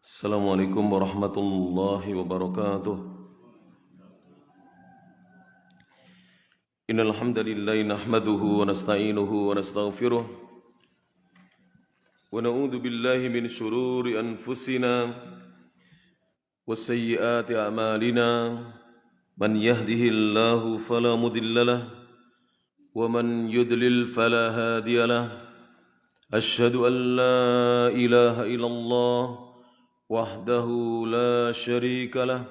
Assalamualaikum warahmatullahi wabarakatuh. Innal hamdalillah nahmaduhu wa nasta'inuhu wa nastaghfiruh wa na'udzu billahi min shururi anfusina wa sayyiati a'malina. Man yahdihillahu fala mudilla lahu wa man yudlil fala hadiya lahu. Asyhadu an la ilaha illallah wahdahu la syarika lah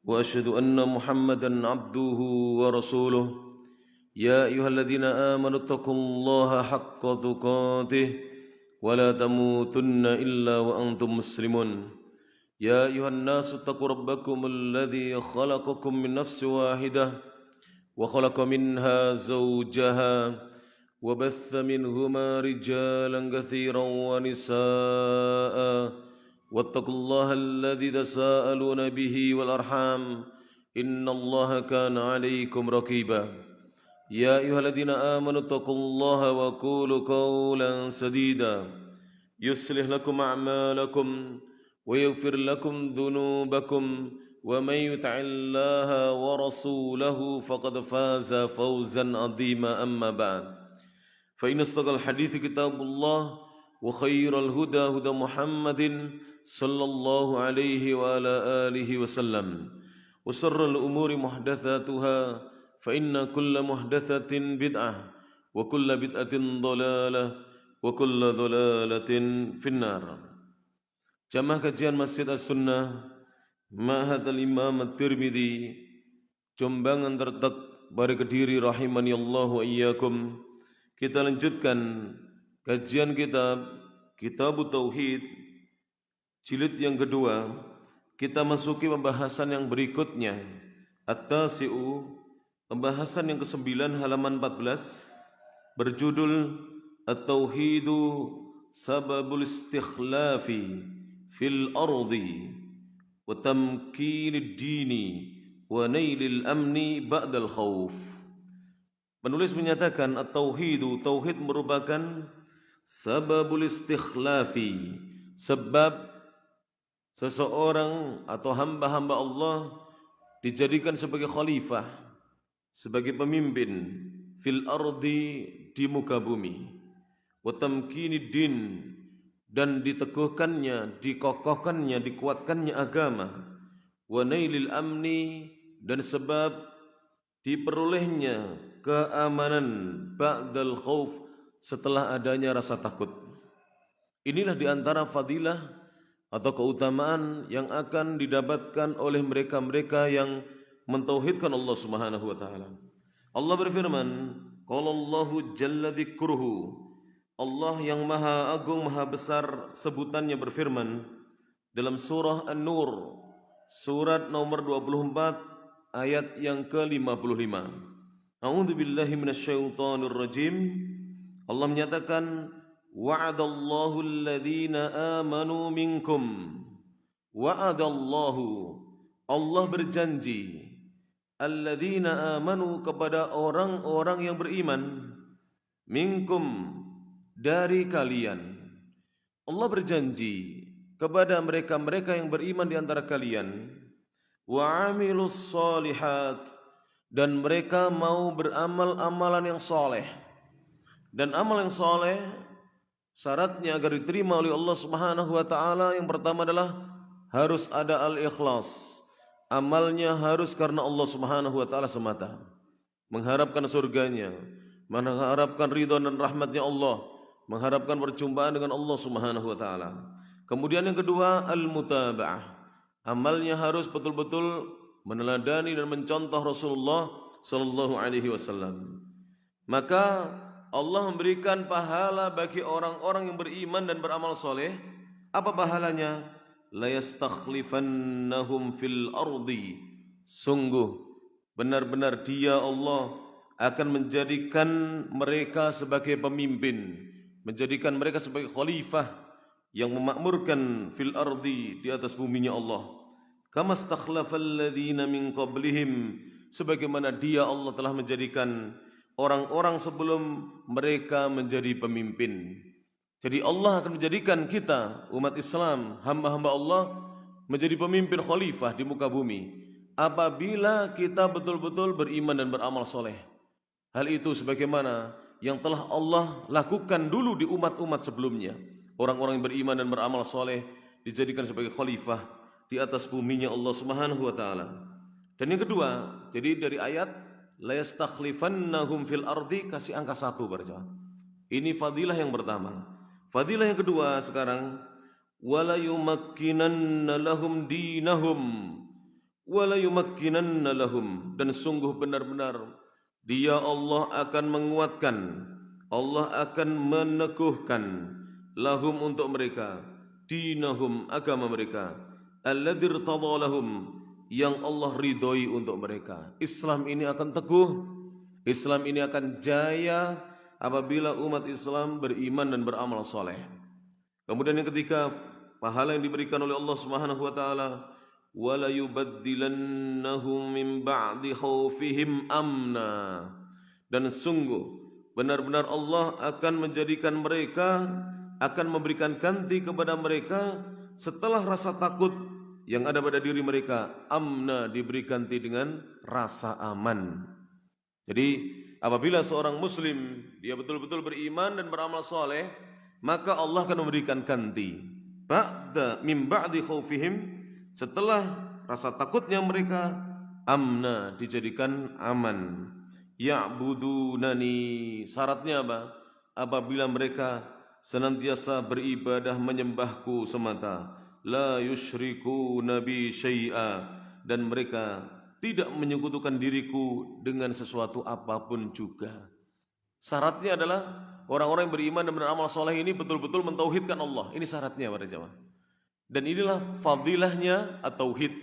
wa asyhadu anna Muhammadan abduhu wa rasuluh. Ya ayyuhalladzina amanu taqullaha haqqa tuqatih wa la tamutunna illa wa antum muslimun. Ya ayyuhan nasu taqu rabbakumul ladzi khalaqakum min nafsin wahidah wa khalaqa minha zawjaha wa batha minhuma rijalan katsiran wa nisaa'a واتقوا الله الذي تساءلون به والأرحام إن الله كان عليكم رقيبا يا أيها الذين آمنوا اتقوا الله وقولوا قولا سديدا يصلح لكم أعمالكم ويغفر لكم ذنوبكم ومن يطع الله ورسوله فقد فاز فوزا عظيما أما بعد فإن أصدق الحديث كتاب الله وخير الهدى هدى محمد صلى الله عليه وعلى آله وسلم وشر الأمور محدثاتها فإن كل محدثة بدعة وكل بدعة ضلالة وكل ضلالة في النار. Jamaah kajian Masjid As-Sunnah Ma'had al-Imam At-Tirmidzi Jombang Tertek Bari Kediri rahimani Allah wa iyyakum. Kita lanjutkan kajian Kitab Tauhid jilid yang kedua. Kita masuki pembahasan yang berikutnya, At-Tasi'u, pembahasan yang ke-9 halaman 14, berjudul At-Tauhidu Sababul Istikhlafi fil Ardi wa Tamkinid Dini wa Nailil Amni Ba'dal Khawf. Penulis menyatakan At-Tauhidu, Tauhid merupakan sababul istikhlafi, sebab seseorang atau hamba-hamba Allah dijadikan sebagai khalifah, sebagai pemimpin fil ardi, di muka bumi, wa tamkinid din, dan diteguhkannya, dikokohkannya, dikuatkannya agama, wa nailil amni, dan sebab diperolehnya keamanan ba'dal khauf, setelah adanya rasa takut. Inilah diantara fadilah atau keutamaan yang akan didapatkan oleh mereka-mereka yang mentauhidkan Allah Subhanahu wa taala. Allah berfirman, qala Allahu jalla dzikruhu, Allah yang maha agung maha besar sebutannya berfirman dalam surah An-Nur, surat nomor 24 ayat yang ke-55. A'udzu billahi minasyaitonir rajim. Allah menyatakan, wa'adallahu alladhina amanu minkum. Wa'adallahu, Allah berjanji, alladhina amanu, kepada orang-orang yang beriman, minkum, dari kalian. Allah berjanji kepada mereka-mereka yang beriman di antara kalian, wa'amilus shalihat, dan mereka mau beramal amalan yang soleh. Dan amal yang soleh syaratnya agar diterima oleh Allah Subhanahu wa taala, yang pertama adalah harus ada al-ikhlas. Amalnya harus karena Allah Subhanahu wa taala semata, mengharapkan surganya, mengharapkan ridha dan rahmatnya Allah, mengharapkan perjumpaan dengan Allah Subhanahu wa taala. Kemudian yang kedua, al-mutaba'ah. Amalnya harus betul-betul meneladani dan mencontoh Rasulullah sallallahu alaihi wasallam. Maka Allah memberikan pahala bagi orang-orang yang beriman dan beramal soleh. Apa pahalanya? La yastakhlifannahum fil ardi. Sungguh benar-benar Dia Allah akan menjadikan mereka sebagai pemimpin, menjadikan mereka sebagai khalifah yang memakmurkan fil ardi, di atas buminya Allah. Kama stakhlafal ladzina min qablihim, sebagaimana Dia Allah telah menjadikan orang-orang sebelum mereka menjadi pemimpin. Jadi Allah akan menjadikan kita umat Islam, hamba-hamba Allah menjadi pemimpin khalifah di muka bumi apabila kita betul-betul beriman dan beramal soleh. Hal itu sebagaimana yang telah Allah lakukan dulu di umat-umat sebelumnya. Orang-orang yang beriman dan beramal soleh dijadikan sebagai khalifah di atas buminya Allah Subhanahu wa taala. Dan yang kedua, jadi dari ayat la yastakhlifannahum fil ardi, kasih angka 1 baca. Ini fadilah yang pertama. Fadilah yang kedua sekarang, wala yumakkinanna lahum dinahum wala yumakkinanna lahum, dan sungguh benar-benar Dia Allah akan menguatkan, Allah akan meneguhkan lahum untuk mereka, dinahum agama mereka, alladzi irtadha lahum, yang Allah ridhoi untuk mereka. Islam ini akan teguh, Islam ini akan jaya apabila umat Islam beriman dan beramal soleh. Kemudian yang ketiga, pahala yang diberikan oleh Allah Subhanahu wa taala, wala yubaddilannahum min ba'di khaufihim amna, dan sungguh benar-benar Allah akan menjadikan mereka, akan memberikan ganti kepada mereka setelah rasa takut yang ada pada diri mereka, amna, diberi ganti dengan rasa aman. Jadi apabila seorang muslim dia betul-betul beriman dan beramal soleh, maka Allah akan memberikan ganti ba'da min ba'di khaufihim, setelah rasa takutnya mereka, amna, dijadikan aman. Ya'budunani, syaratnya apa? Apabila mereka senantiasa beribadah menyembahku semata, la yusyriku nabi syai'a, dan mereka tidak menyekutukan diriku dengan sesuatu apapun juga. Syaratnya adalah orang-orang yang beriman dan beramal soleh ini betul-betul mentauhidkan Allah. Ini syaratnya para jamaah. Dan inilah fadilahnya at-tauhid.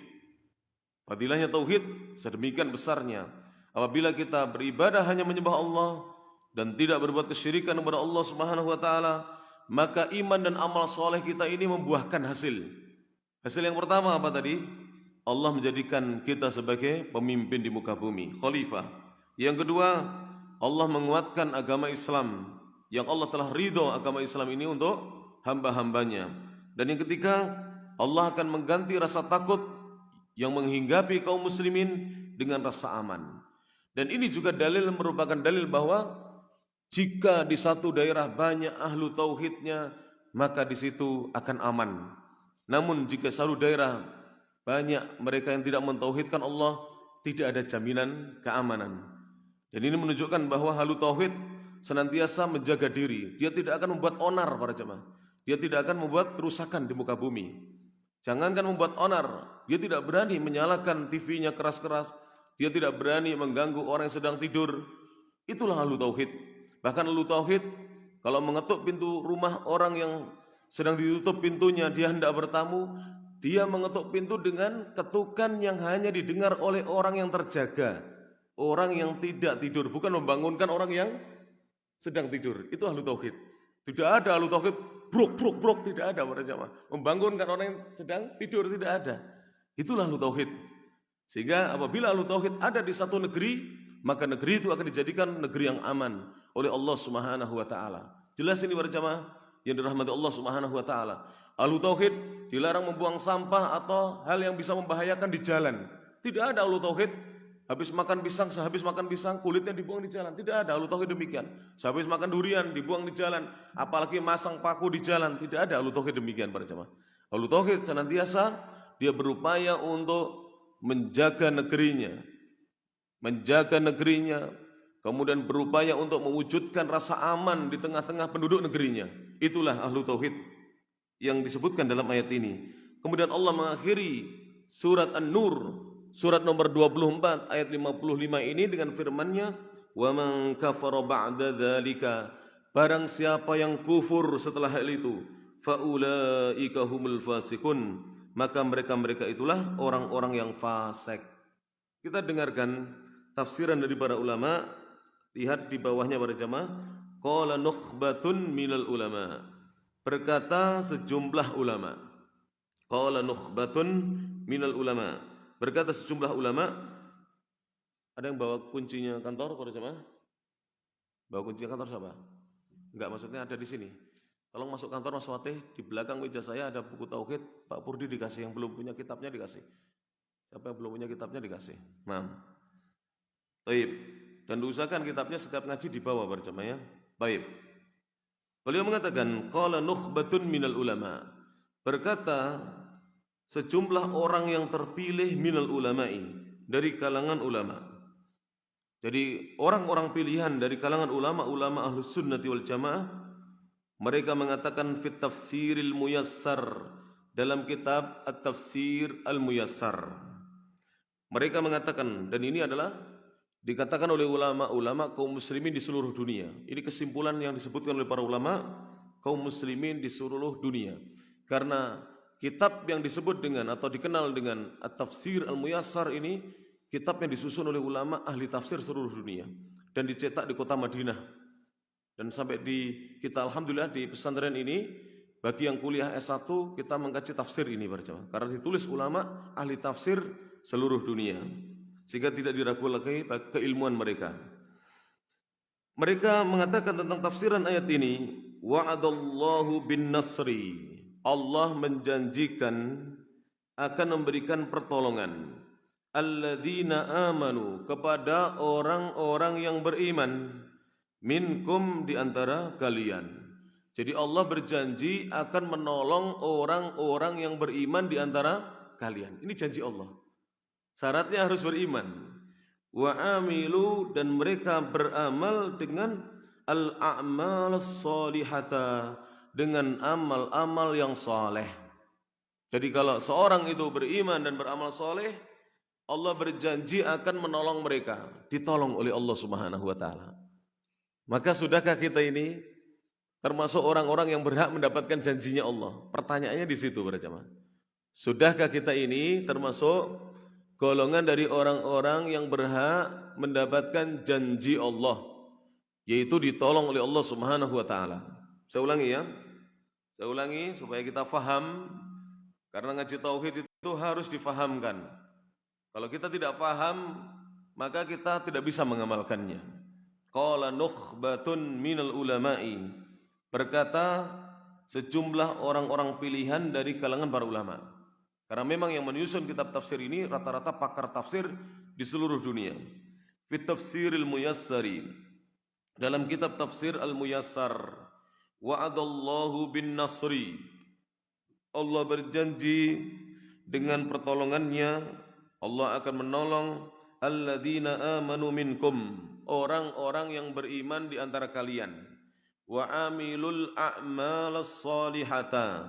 Fadilahnya tauhid sedemikian besarnya. Apabila kita beribadah hanya menyembah Allah dan tidak berbuat kesyirikan kepada Allah Subhanahu wa taala, maka iman dan amal soleh kita ini membuahkan hasil. Hasil yang pertama apa tadi? Allah menjadikan kita sebagai pemimpin di muka bumi, khalifah. Yang kedua, Allah menguatkan agama Islam yang Allah telah ridho agama Islam ini untuk hamba-hambanya. Dan yang ketiga, Allah akan mengganti rasa takut yang menghinggapi kaum muslimin dengan rasa aman. Dan ini juga merupakan dalil bahwa jika di satu daerah banyak ahlu tauhidnya, maka di situ akan aman. Namun jika satu daerah banyak mereka yang tidak mentauhidkan Allah, tidak ada jaminan keamanan. Dan ini menunjukkan bahwa ahlu tauhid senantiasa menjaga diri. Dia tidak akan membuat onar para jemaah. Dia tidak akan membuat kerusakan di muka bumi. Jangankan membuat onar, dia tidak berani menyalakan TV-nya keras-keras. Dia tidak berani mengganggu orang yang sedang tidur. Itulah ahlu tauhid. Bahkan ahlu tauhid kalau mengetuk pintu rumah orang yang sedang ditutup pintunya, dia hendak bertamu, dia mengetuk pintu dengan ketukan yang hanya didengar oleh orang yang terjaga, orang yang tidak tidur, bukan membangunkan orang yang sedang tidur. Itu ahlu tauhid. Tidak ada ahlu tauhid brok, tidak ada para jamaah. Membangunkan orang yang sedang tidur, tidak ada. Itulah ahlu tauhid. Sehingga apabila ahlu tauhid ada di satu negeri, maka negeri itu akan dijadikan negeri yang aman oleh Allah Subhanahu wa taala. Jelas ini para jamaah yang dirahmati Allah Subhanahu wa taala. Ahlu tauhid dilarang membuang sampah atau hal yang bisa membahayakan di jalan. Tidak ada ahlu tauhid habis makan pisang, sehabis makan pisang kulitnya dibuang di jalan. Tidak ada ahlu tauhid demikian. Sehabis makan durian dibuang di jalan, apalagi masang paku di jalan. Tidak ada ahlu tauhid demikian para jemaah. Ahlu tauhid senantiasa dia berupaya untuk menjaga negerinya, kemudian berupaya untuk mewujudkan rasa aman di tengah-tengah penduduk negerinya. Itulah ahlu tauhid yang disebutkan dalam ayat ini. Kemudian Allah mengakhiri surat An-Nur, surat nomor 24 ayat 55 ini dengan firman-Nya, "Wa man kafara ba'da dzalika", barang siapa yang kufur setelah hal itu, fa ulaika humul fasiqun, maka mereka itulah orang-orang yang fasik. Kita dengarkan tafsiran dari para ulama. Lihat di bawahnya para jamaah, qala nukhbatun minal ulama, berkata sejumlah ulama. Qala nukhbatun minal ulama, berkata sejumlah ulama. Ada yang bawa kuncinya kantor para jemaah? Bawa kuncinya kantor siapa? Enggak, maksudnya ada di sini. Tolong masuk kantor Mas Fatih, di belakang meja saya ada buku tauhid, Pak Purdi dikasih, yang belum punya kitabnya dikasih. Siapa yang belum punya kitabnya dikasih. Nah, baik. Dan diusahakan kitabnya setiap ngaji dibawa berjamaah ya. Baik. Beliau mengatakan, qala nukhbatun minal ulama. Berkata sejumlah orang yang terpilih minal ulama'i, dari kalangan ulama. Jadi orang-orang pilihan dari kalangan ulama-ulama Ahlus Sunnati wal Jamaah, mereka mengatakan fit tafsiril muyassar, dalam kitab At-Tafsir Al-Muyassar. Mereka mengatakan, dan ini adalah dikatakan oleh ulama-ulama kaum muslimin di seluruh dunia. Ini kesimpulan yang disebutkan oleh para ulama kaum muslimin di seluruh dunia. Karena kitab yang disebut dengan atau dikenal dengan At-Tafsir Al-Muyassar ini kitab yang disusun oleh ulama ahli tafsir seluruh dunia dan dicetak di kota Madinah. Dan sampai di kita alhamdulillah di pesantren ini, bagi yang kuliah S1 kita mengkaji tafsir ini berjamaah, karena ditulis ulama ahli tafsir seluruh dunia, sehingga tidak diragukan lagi keilmuan mereka. Mereka mengatakan tentang tafsiran ayat ini, wa'adallahu bin nasri, Allah menjanjikan akan memberikan pertolongan, alladzina amanu, kepada orang-orang yang beriman, minkum, di antara kalian. Jadi Allah berjanji akan menolong orang-orang yang beriman di antara kalian. Ini janji Allah. Syaratnya harus beriman. Wa amilu, dan mereka beramal dengan al-a'mal sholihata, dengan amal-amal yang saleh. Jadi kalau seorang itu beriman dan beramal saleh, Allah berjanji akan menolong mereka, ditolong oleh Allah Subhanahu wa taala. Maka sudahkah kita ini termasuk orang-orang yang berhak mendapatkan janjinya Allah? Pertanyaannya di situ berjamaah. Sudahkah kita ini termasuk golongan dari orang-orang yang berhak mendapatkan janji Allah, yaitu ditolong oleh Allah Subhanahu wa taala? Saya ulangi ya. Saya ulangi supaya kita faham, karena ngaji tauhid itu harus difahamkan. Kalau kita tidak faham, maka kita tidak bisa mengamalkannya. Qala nukhbatun minal ulama'i, berkata sejumlah orang-orang pilihan dari kalangan para ulama. Karena memang yang menyusun kitab tafsir ini rata-rata pakar tafsir di seluruh dunia. Fit tafsiril muyassari, dalam kitab tafsir al-muyassar, wa'adallahu bin nasri, Allah berjanji dengan pertolongannya, Allah akan menolong alladzina amanu minkum, orang-orang yang beriman di antara kalian, wa amilul a'malas sholihata,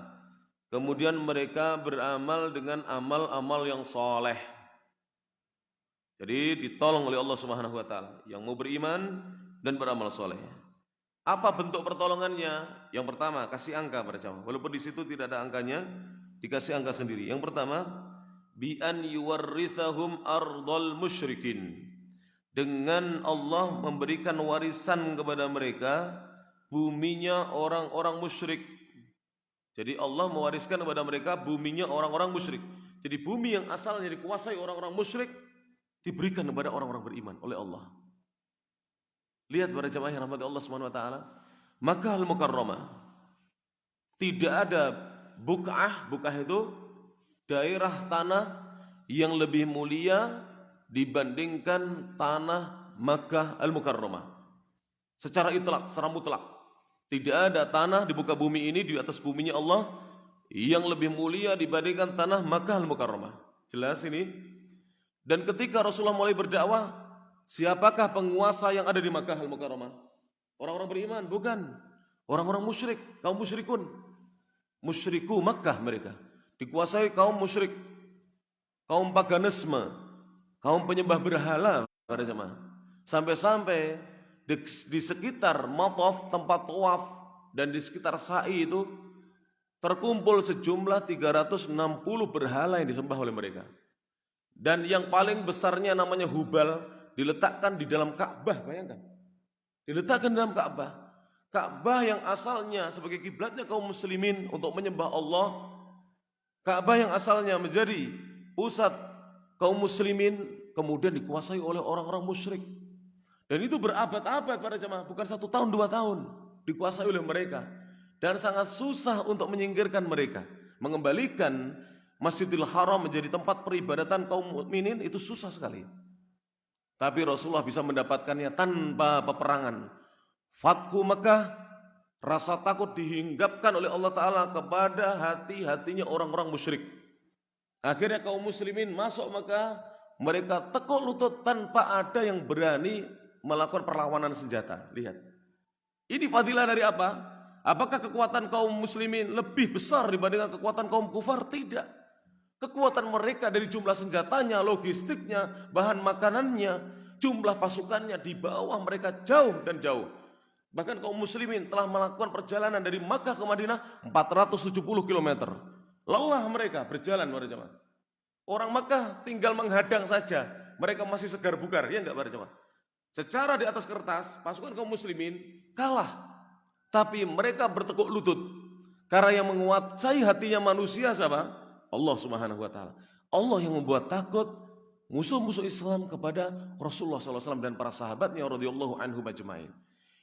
kemudian mereka beramal dengan amal-amal yang soleh. Jadi ditolong oleh Allah Subhanahu wa taala yang mau beriman dan beramal soleh. Apa bentuk pertolongannya? Yang pertama, kasih angka berjamaah. Walaupun di situ tidak ada angkanya, dikasih angka sendiri. Yang pertama, bi an yuwarrithahum ardal musyrikin, dengan Allah memberikan warisan kepada mereka buminya orang-orang musyrik. Jadi Allah mewariskan kepada mereka buminya orang-orang musyrik. Jadi bumi yang asalnya dikuasai orang-orang musyrik diberikan kepada orang-orang beriman oleh Allah. Lihat para jamaah yang rahmati Allah Subhanahu wa taala, Makkah Al-Mukarramah tidak ada buk'ah itu daerah tanah yang lebih mulia dibandingkan tanah Makkah Al-Mukarramah. Secara itlaq, secara mutlak, tidak ada tanah di muka bumi ini, di atas buminya Allah, yang lebih mulia dibandingkan tanah Makkah Al-Mukarramah. Jelas ini? Dan ketika Rasulullah mulai berdakwah, siapakah penguasa yang ada di Makkah Al-Mukarramah? Orang-orang beriman? Bukan. Orang-orang musyrik, kaum musyrikun. Musyriku Makkah mereka. Dikuasai kaum musyrik, kaum paganisme, kaum penyembah berhala pada zaman. Sampai-sampai di sekitar Mataf, tempat tawaf, dan di sekitar sa'i itu terkumpul sejumlah 360 berhala yang disembah oleh mereka. Dan yang paling besarnya namanya Hubal, diletakkan di dalam Ka'bah, bayangkan. Diletakkan di dalam Ka'bah. Ka'bah yang asalnya sebagai kiblatnya kaum muslimin untuk menyembah Allah, Ka'bah yang asalnya menjadi pusat kaum muslimin kemudian dikuasai oleh orang-orang musyrik. Dan itu berabad-abad para jamaah, bukan 1 tahun 2 tahun dikuasai oleh mereka. dan sangat susah untuk menyingkirkan mereka. Mengembalikan Masjidil Haram menjadi tempat peribadatan kaum mukminin itu susah sekali. Tapi Rasulullah bisa mendapatkannya tanpa peperangan. Fathu Mekah, rasa takut dihinggapkan oleh Allah Ta'ala kepada hati-hatinya orang-orang musyrik. Akhirnya kaum muslimin masuk Mekah, mereka tekuk lutut tanpa ada yang berani melakukan perlawanan senjata. Lihat, ini fadilah dari apa? Apakah kekuatan kaum muslimin lebih besar dibandingkan kekuatan kaum kufar? Tidak. Kekuatan mereka dari jumlah senjatanya, logistiknya, bahan makanannya, jumlah pasukannya di bawah mereka jauh dan jauh. Bahkan kaum muslimin telah melakukan perjalanan dari Makkah ke Madinah 470 km. Lelah mereka berjalan para jemaah. Orang Makkah tinggal menghadang saja, mereka masih segar bugar, ya enggak para jemaah? Secara di atas kertas, pasukan kaum muslimin kalah. Tapi mereka bertekuk lutut. Karena yang menguasai hatinya manusia siapa? Allah Subhanahu wa taala. Allah yang membuat takut musuh-musuh Islam kepada Rasulullah SAW dan para sahabatnya radhiyallahu anhum ajmain.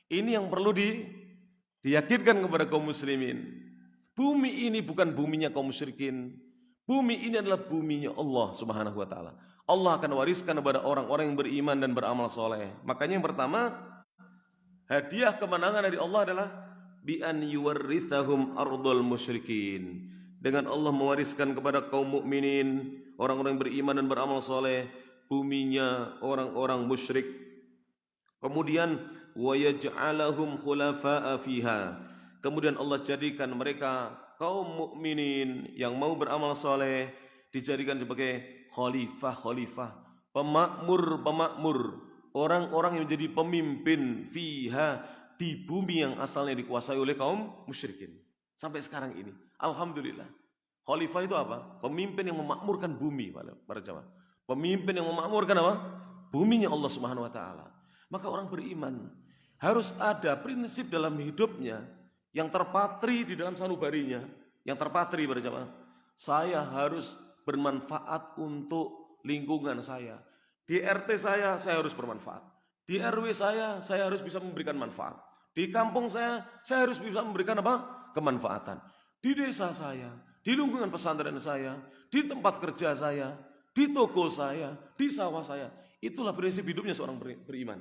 Ini yang perlu diyakinkan kepada kaum muslimin. Bumi ini bukan buminya kaum musyrikin. Bumi ini adalah buminya Allah Subhanahu wa taala. Allah akan wariskan kepada orang-orang yang beriman dan beramal soleh. Makanya yang pertama, hadiah kemenangan dari Allah adalah bi an yuwarrithahum ardul musyrikin. Dengan Allah mewariskan kepada kaum mukminin, orang-orang yang beriman dan beramal soleh, buminya orang-orang musyrik. Kemudian wa yaj'alahum khulafa'a fiha. Kemudian Allah jadikan mereka kaum mukminin yang mau beramal soleh dijadikan sebagai khalifah, pemakmur, orang-orang yang menjadi pemimpin fiha di bumi yang asalnya dikuasai oleh kaum musyrikin. Sampai sekarang ini, alhamdulillah. Khalifah itu apa? Pemimpin yang memakmurkan bumi, para jemaah. Pemimpin yang memakmurkan apa? Buminya Allah Subhanahu wa taala. Maka orang beriman harus ada prinsip dalam hidupnya yang terpatri di dalam sanubarinya, yang terpatri para jemaah. Saya harus bermanfaat untuk lingkungan saya. Di RT saya harus bermanfaat. Di RW saya harus bisa memberikan manfaat. Di kampung saya harus bisa memberikan apa? Kemanfaatan. Di desa saya, di lingkungan pesantren saya, di tempat kerja saya, di toko saya, di sawah saya. Itulah prinsip hidupnya seorang beriman.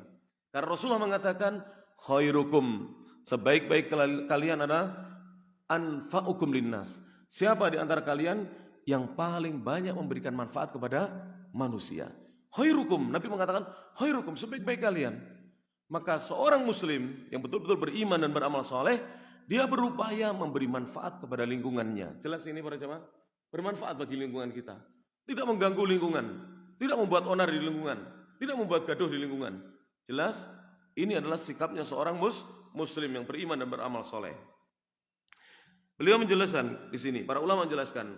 Karena Rasulullah mengatakan, khairukum, sebaik-baik kalian adalah anfa'ukum linnas. Siapa di antara kalian yang paling banyak memberikan manfaat kepada manusia? Khairukum, Nabi mengatakan khairukum, sebaik-baik kalian. Maka seorang muslim yang betul-betul beriman dan beramal soleh, dia berupaya memberi manfaat kepada lingkungannya. Jelas ini para jemaah? Bermanfaat bagi lingkungan kita. Tidak mengganggu lingkungan, tidak membuat onar di lingkungan, tidak membuat gaduh di lingkungan. Jelas? Ini adalah sikapnya seorang muslim yang beriman dan beramal soleh. Beliau menjelaskan di sini, para ulama menjelaskan,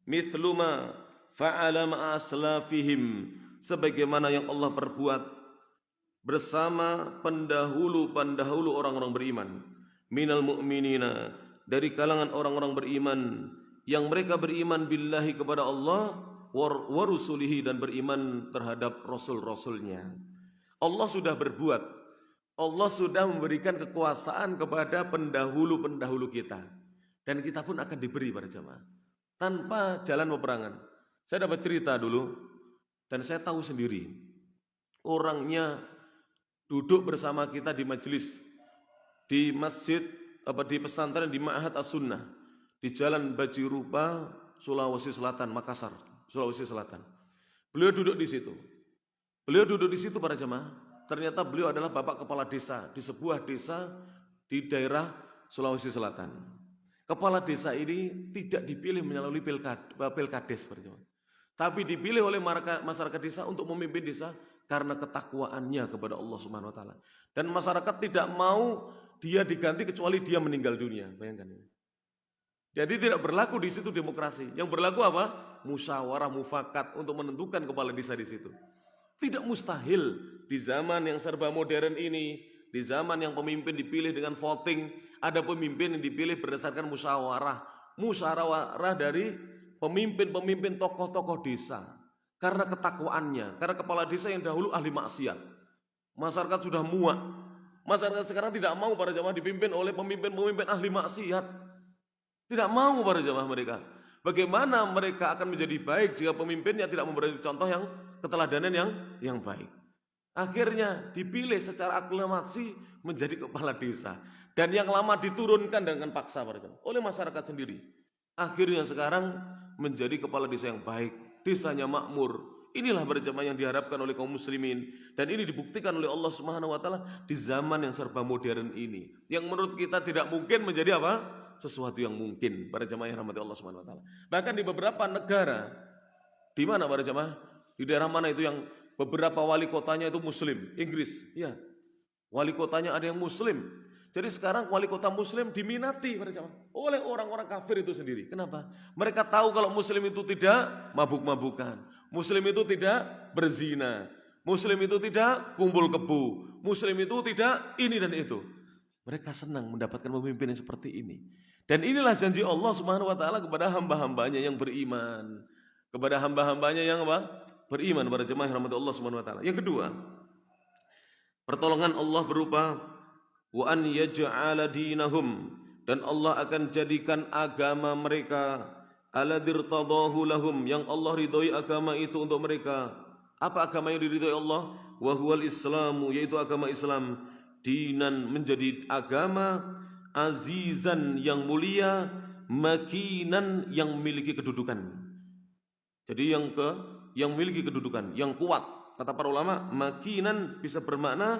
mithlu ma fa'ala ma'aslafihim, sebagaimana yang Allah perbuat bersama pendahulu orang-orang beriman, minal mu'minina, dari kalangan orang-orang beriman yang mereka beriman billahi kepada Allah wa rusulihi, dan beriman terhadap rasul-rasulnya. Allah sudah berbuat, Allah sudah memberikan kekuasaan kepada pendahulu-pendahulu kita, dan kita pun akan diberi para jemaah tanpa jalan peperangan. Saya dapat cerita dulu dan saya tahu sendiri, orangnya duduk bersama kita di majelis di masjid di pesantren di Ma'had As-Sunnah di Jalan Bajirupa, Sulawesi Selatan, Makassar, Sulawesi Selatan. Beliau duduk di situ. Para jemaah. Ternyata beliau adalah bapak kepala desa di sebuah desa di daerah Sulawesi Selatan. Kepala desa ini tidak dipilih melalui pilkades, tapi dipilih oleh masyarakat desa untuk memimpin desa karena ketakwaannya kepada Allah Subhanahu wa taala. Dan masyarakat tidak mau dia diganti kecuali dia meninggal dunia. Bayangkan ini. Jadi tidak berlaku di situ demokrasi. Yang berlaku apa? Musyawarah mufakat untuk menentukan kepala desa di situ. Tidak mustahil di zaman yang serba modern ini, di zaman yang pemimpin dipilih dengan voting, ada pemimpin yang dipilih berdasarkan musyawarah dari pemimpin-pemimpin tokoh-tokoh desa. Karena ketakwaannya, karena kepala desa yang dahulu ahli maksiat. Masyarakat sudah muak, Masyarakat sekarang tidak mau para jamaah dipimpin oleh pemimpin-pemimpin ahli maksiat. Tidak mau para jamaah mereka. Bagaimana mereka akan menjadi baik jika pemimpinnya tidak memberi contoh yang keteladanan yang baik. Akhirnya dipilih secara aklamasi menjadi kepala desa. Dan yang lama diturunkan dengan paksa para jamaah oleh masyarakat sendiri. Akhirnya sekarang menjadi kepala desa yang baik, desanya makmur. Inilah berjamaah yang diharapkan oleh kaum muslimin, dan ini dibuktikan oleh Allah Subhanahu wa taala di zaman yang serba modern ini. Yang menurut kita tidak mungkin menjadi apa? Sesuatu yang mungkin. Para jamaah yang rahmati Allah Subhanahu wa taala. Bahkan di beberapa negara, di mana para jamaah? Di daerah mana itu yang beberapa wali kotanya itu muslim? Inggris, ya. Wali kotanya ada yang muslim. Jadi sekarang wali kota muslim diminati oleh orang-orang kafir itu sendiri. Kenapa? Mereka tahu kalau muslim itu tidak mabuk-mabukan. Muslim itu tidak berzina. Muslim itu tidak kumpul kebo. Muslim itu tidak ini dan itu. Mereka senang mendapatkan pemimpin yang seperti ini. Dan inilah janji Allah Subhanahu wa taala kepada hamba-hambanya yang beriman. Kepada hamba-hambanya yang apa? Beriman, pada jemaah rahmat Allah Subhanahu wa taala. Yang kedua, pertolongan Allah berupa wa an yaj'ala dinahum, dan Allah akan jadikan agama mereka aladzirtadahu lahum, yang Allah ridhoi agama itu untuk mereka. Apa agama yang diridhoi Allah? Wa huwal islamu, yaitu agama Islam. Dinan, menjadi agama, azizan, yang mulia, makinan, yang memiliki kedudukan. Jadi yang memiliki kedudukan, yang kuat. Kata para ulama, makinan bisa bermakna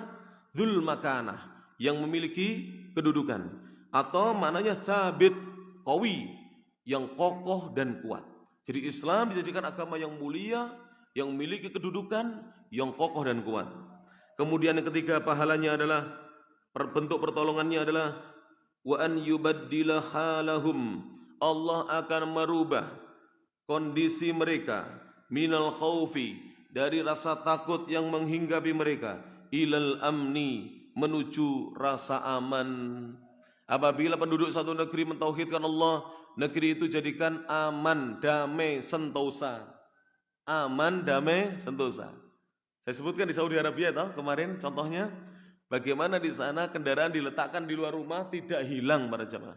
dzul makanah, yang memiliki kedudukan, atau maknanya thabit, qawi, yang kokoh dan kuat. Jadi Islam dijadikan agama yang mulia, yang memiliki kedudukan, yang kokoh dan kuat. Kemudian yang ketiga, pahalanya adalah, bentuk pertolongannya adalah wa an yubaddila halahum, Allah akan merubah kondisi mereka, minal khaufi, dari rasa takut yang menghinggapi mereka, ilal amni, menuju rasa aman. Apabila penduduk satu negeri mentauhidkan Allah, negeri itu jadikan aman, damai, sentosa. Aman, damai, sentosa. Saya sebutkan di Saudi Arabia kemarin contohnya, bagaimana di sana kendaraan diletakkan di luar rumah tidak hilang para jemaah.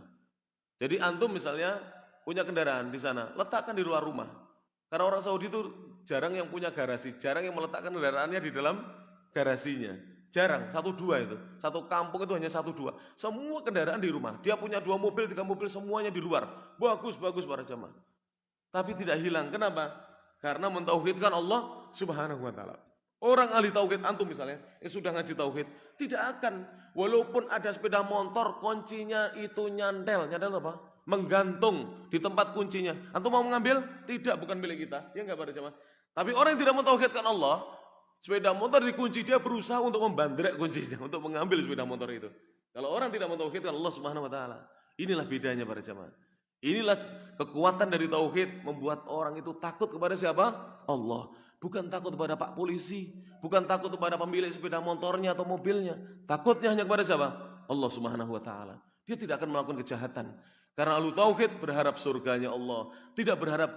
Jadi antum misalnya punya kendaraan di sana, letakkan di luar rumah. Karena orang Saudi itu jarang yang punya garasi, jarang yang meletakkan kendaraannya di dalam garasinya. Jarang, 1-2 itu. Satu kampung itu hanya 1-2. Semua kendaraan di rumah. Dia punya 2 mobil, 3 mobil, semuanya di luar. Bagus para jemaah. Tapi tidak hilang. Kenapa? Karena mentauhidkan Allah Subhanahu wa taala. Orang ahli tauhid antum misalnya, yang sudah ngaji tauhid, tidak akan, walaupun ada sepeda motor, kuncinya itu nyandel apa? Menggantung di tempat kuncinya. Antum mau mengambil? Tidak, bukan milik kita. Ya enggak para jemaah. Tapi orang yang tidak mentauhidkan Allah, sepeda motor dikunci, dia berusaha untuk membandrek kuncinya, untuk mengambil sepeda motor itu. Kalau orang tidak mentauhidkan Allah Subhanahu wa taala, inilah bedanya para jemaah. Inilah kekuatan dari tauhid, membuat orang itu takut kepada siapa? Allah. Bukan takut kepada Pak Polisi, bukan takut kepada pemilik sepeda motornya atau mobilnya. Takutnya hanya kepada siapa? Allah Subhanahu wa taala. Dia tidak akan melakukan kejahatan. Karena ahlu tauhid berharap surganya Allah, tidak berharap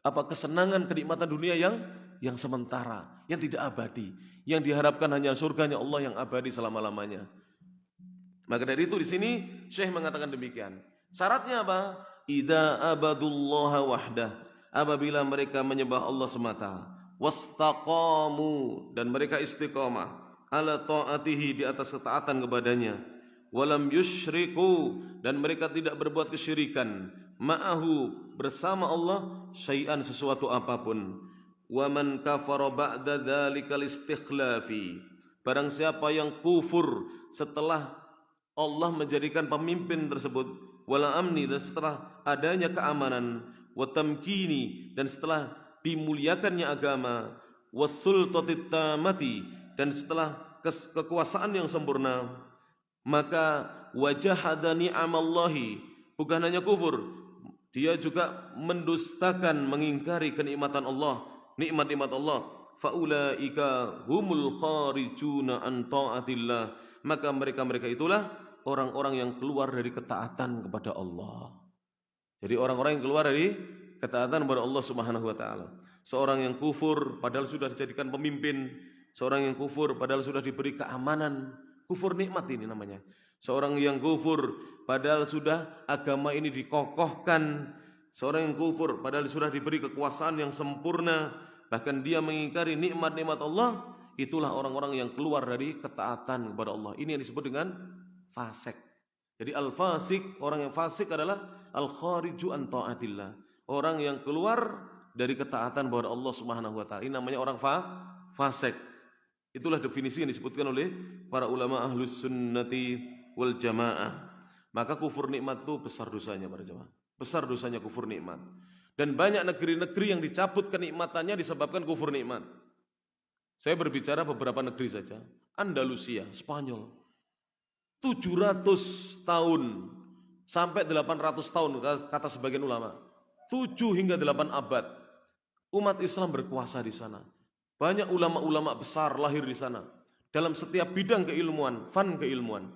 kesenangan, kenikmatan dunia yang sementara, yang tidak abadi. Yang diharapkan hanya surganya Allah yang abadi selama-lamanya. Maka dari itu di sini Syekh mengatakan demikian. Syaratnya apa? Idza abadullaha wahdah, apabila mereka menyembah Allah semata, wastaqamu, dan mereka istiqamah, ala taatihi, di atas ketaatan kepadanya, walam yusyriku, dan mereka tidak berbuat kesyirikan, ma'ahu, bersama Allah, syai'an, sesuatu apapun. Wa man kafara ba'da dzalikal istikhlafi, barang siapa yang kufur setelah Allah menjadikan pemimpin tersebut, wala amni, dan setelah adanya keamanan, wa tamkini, dan setelah dimuliakannya agama, wasultatit tamati, dan setelah kekuasaan yang sempurna, maka wajahada ni'amallahi, bukan hanya kufur, dia juga mendustakan, mengingkari kenikmatan Allah, nikmat-nikmat Allah. Faulaika humul kharijuna an taatillah, maka mereka itulah orang-orang yang keluar dari ketaatan kepada Allah. Jadi orang-orang yang keluar dari ketaatan kepada Allah Subhanahu wa taala. Seorang yang kufur padahal sudah dijadikan pemimpin, seorang yang kufur padahal sudah diberi keamanan, Kufur nikmat ini namanya. Seorang yang kufur padahal sudah agama ini dikokohkan. Seorang yang kufur padahal sudah diberi kekuasaan yang sempurna, bahkan dia mengingkari nikmat-nikmat Allah, itulah orang-orang yang keluar dari ketaatan kepada Allah. Ini yang disebut dengan fasik. Jadi al-fasik, orang yang fasik adalah al-khariju an ta'atillah. Orang yang keluar dari ketaatan kepada Allah Subhanahu wa taala. Ini namanya orang fasik. Itulah definisi yang disebutkan oleh para ulama ahlus sunnati wal jamaah. Maka kufur nikmat itu besar dosanya para jamaah. Besar dosanya kufur nikmat. Dan banyak negeri-negeri yang dicabut kenikmatannya disebabkan kufur nikmat. Saya berbicara beberapa negeri saja. Andalusia, Spanyol. 700 tahun sampai 800 tahun kata sebagian ulama. 7 hingga 8 abad umat Islam berkuasa di sana. Banyak ulama-ulama besar lahir di sana dalam setiap bidang keilmuan, fan keilmuan.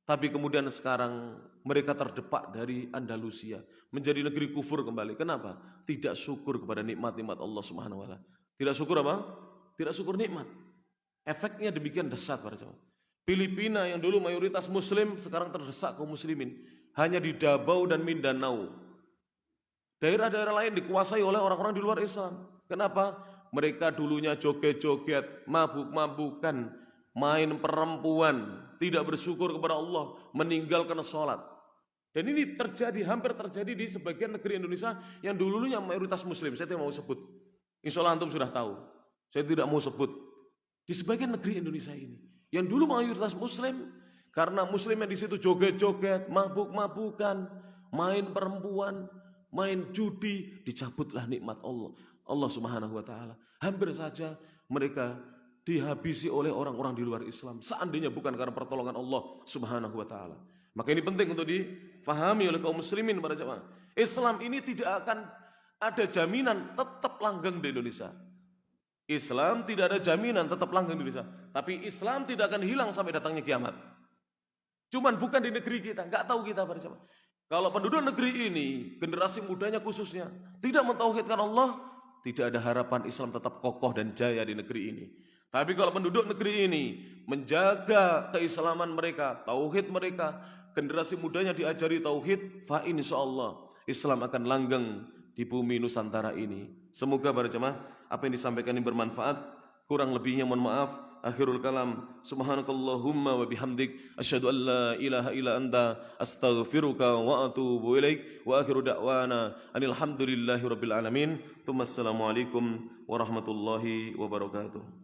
Tapi kemudian sekarang mereka terdepak dari Andalusia, menjadi negeri kufur kembali. Kenapa? Tidak syukur kepada nikmat-nikmat Allah Subhanahu wa taala. Tidak syukur apa? Tidak syukur nikmat. Efeknya demikian dahsyat para jemaah. Filipina yang dulu mayoritas muslim sekarang terdesak kaum muslimin. Hanya di Davao dan Mindanao. Daerah-daerah lain dikuasai oleh orang-orang di luar Islam. Kenapa? Mereka dulunya joget-joget, mabuk-mabukan, main perempuan, tidak bersyukur kepada Allah, meninggalkan sholat. Dan ini terjadi, hampir terjadi di sebagian negeri Indonesia yang dulunya mayoritas muslim. Saya tidak mau sebut. Insya Allah antum sudah tahu. Saya tidak mau sebut. Di sebagian negeri Indonesia ini, yang dulu mayoritas muslim, karena muslim yang di situ joget-joget, mabuk-mabukan, main perempuan, main judi, dicabutlah nikmat Allah Subhanahu wa taala. Hampir saja mereka dihabisi oleh orang-orang di luar Islam, seandainya bukan karena pertolongan Allah Subhanahu wa taala. Maka ini penting untuk difahami oleh kaum muslimin para jemaah. Islam ini tidak akan ada jaminan tetap langgeng di Indonesia. Islam tidak ada jaminan tetap langgeng di Indonesia, tapi Islam tidak akan hilang sampai datangnya kiamat. Cuman bukan di negeri kita, enggak tahu kita para jemaah. Kalau penduduk negeri ini, generasi mudanya khususnya, tidak mentauhidkan Allah, tidak ada harapan Islam tetap kokoh dan jaya di negeri ini. Tapi kalau penduduk negeri ini menjaga keislaman mereka, tauhid mereka, generasi mudanya diajari tauhid, fa insyaallah Islam akan langgeng di bumi Nusantara ini. Semoga para jemaah apa yang disampaikan ini bermanfaat. Kurang lebihnya mohon maaf. Akhirul kalam, subhanakallahumma wa bihamdik, asyhadu an la ilaha illa anta, astaghfiruka wa atubu ilaik, wa akhiru da'wana anil hamdulillahi rabbil alamin. Assalamualaikum warahmatullahi wabarakatuh.